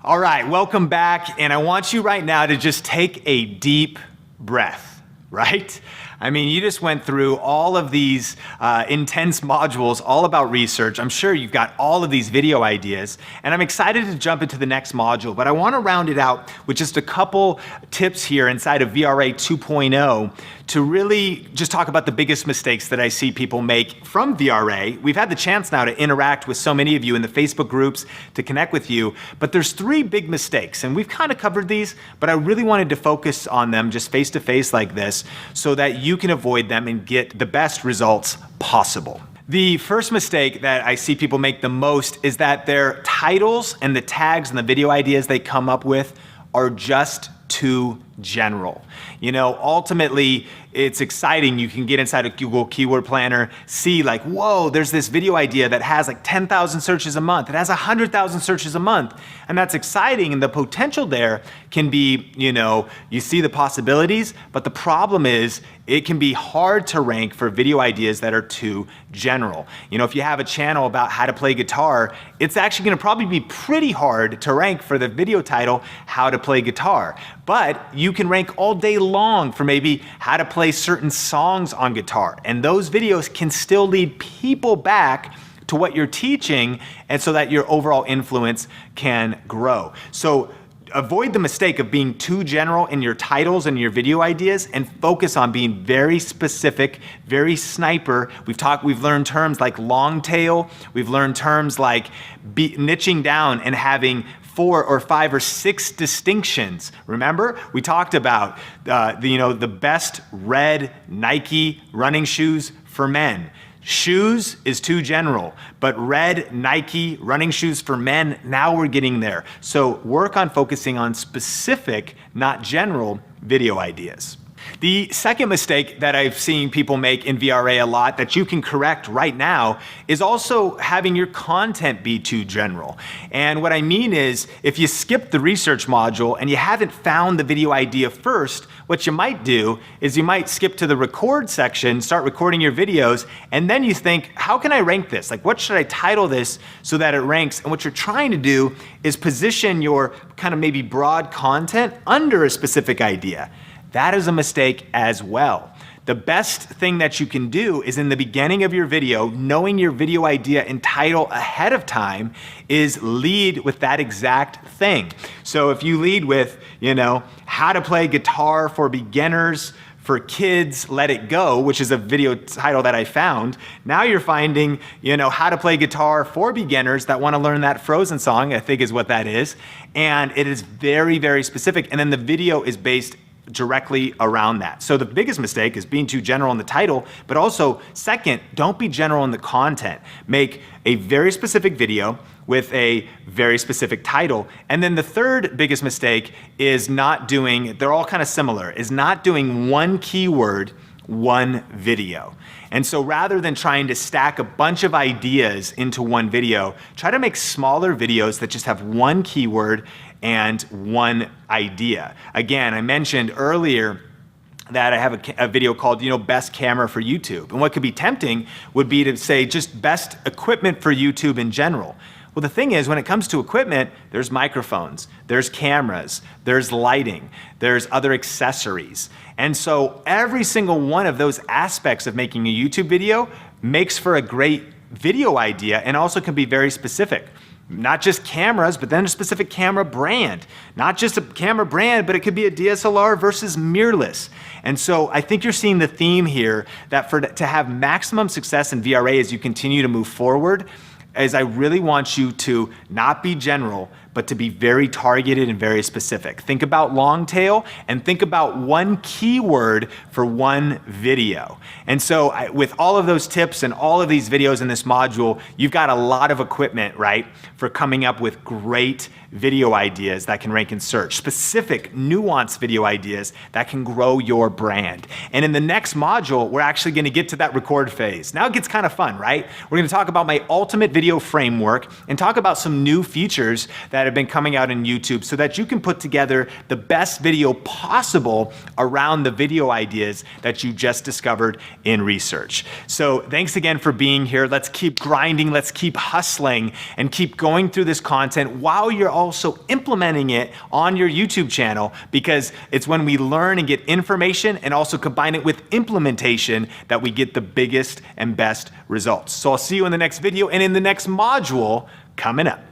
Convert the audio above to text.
All right, welcome back. And I want you right now to just take a deep breath, right? I mean, you just went through all of these intense modules all about research. I'm sure you've got all of these video ideas, and I'm excited to jump into the next module, but I want to round it out with just a couple tips here inside of VRA 2.0 to really just talk about the biggest mistakes that I see people make from VRA. We've had the chance now to interact with so many of you in the Facebook groups to connect with you, but there's three big mistakes, and we've kind of covered these, but I really wanted to focus on them just face to face like this so that you can avoid them and get the best results possible. The first mistake that I see people make the most is that their titles and the tags and the video ideas they come up with are just too general. You know, ultimately, it's exciting. You can get inside a Google Keyword Planner, see like, whoa, there's this video idea that has like 10,000 searches a month. It has 100,000 searches a month. And that's exciting. And the potential there can be, you see the possibilities, but the problem is it can be hard to rank for video ideas that are too general. If you have a channel about how to play guitar, it's actually going to probably be pretty hard to rank for the video title, How to Play Guitar. But you can rank all day long for maybe how to play certain songs on guitar. And those videos can still lead people back to what you're teaching, and so that your overall influence can grow. So avoid the mistake of being too general in your titles and your video ideas, and focus on being very specific, very sniper. We've learned terms like long tail. We've learned terms like niching down and having 4 or 5 or 6 distinctions. Remember, we talked about the best red Nike running shoes for men. Shoes is too general, but red Nike running shoes for men, now we're getting there. So work on focusing on specific, not general, video ideas. The second mistake that I've seen people make in VRA a lot that you can correct right now is also having your content be too general. And what I mean is, if you skip the research module and you haven't found the video idea first, what you might do is you might skip to the record section, start recording your videos, and then you think, how can I rank this? Like, what should I title this so that it ranks? And what you're trying to do is position your kind of maybe broad content under a specific idea. That is a mistake as well. The best thing that you can do is in the beginning of your video, knowing your video idea and title ahead of time, is lead with that exact thing. So if you lead with, how to play guitar for beginners, for kids, let it go, which is a video title that I found. Now you're finding, how to play guitar for beginners that want to learn that Frozen song, I think is what that is. And it is very, very specific. And then the video is based directly around that. So the biggest mistake is being too general in the title, but also second, don't be general in the content. Make a very specific video with a very specific title. And then the third biggest mistake is they're all kind of similar, is not doing one keyword, one video. And so rather than trying to stack a bunch of ideas into one video, try to make smaller videos that just have one keyword and one idea. Again, I mentioned earlier that I have a video called, best camera for YouTube. And what could be tempting would be to say just best equipment for YouTube in general. Well, the thing is, when it comes to equipment, there's microphones, there's cameras, there's lighting, there's other accessories. And so every single one of those aspects of making a YouTube video makes for a great video idea, and also can be very specific. Not just cameras, but then a specific camera brand. Not just a camera brand, but it could be a DSLR versus mirrorless. And so I think you're seeing the theme here that to have maximum success in VRA as you continue to move forward, is I really want you to not be general, but to be very targeted and very specific. Think about long tail, and think about one keyword for one video. And so with all of those tips and all of these videos in this module, you've got a lot of equipment, right, for coming up with great video ideas that can rank in search, specific, nuanced video ideas that can grow your brand. And in the next module, we're actually gonna get to that record phase. Now it gets kind of fun, right? We're gonna talk about my ultimate video framework and talk about some new features that have been coming out in YouTube so that you can put together the best video possible around the video ideas that you just discovered in research. So thanks again for being here. Let's keep grinding, let's keep hustling, and keep going through this content while you're also implementing it on your YouTube channel, because it's when we learn and get information and also combine it with implementation that we get the biggest and best results. So I'll see you in the next video and in the next module coming up.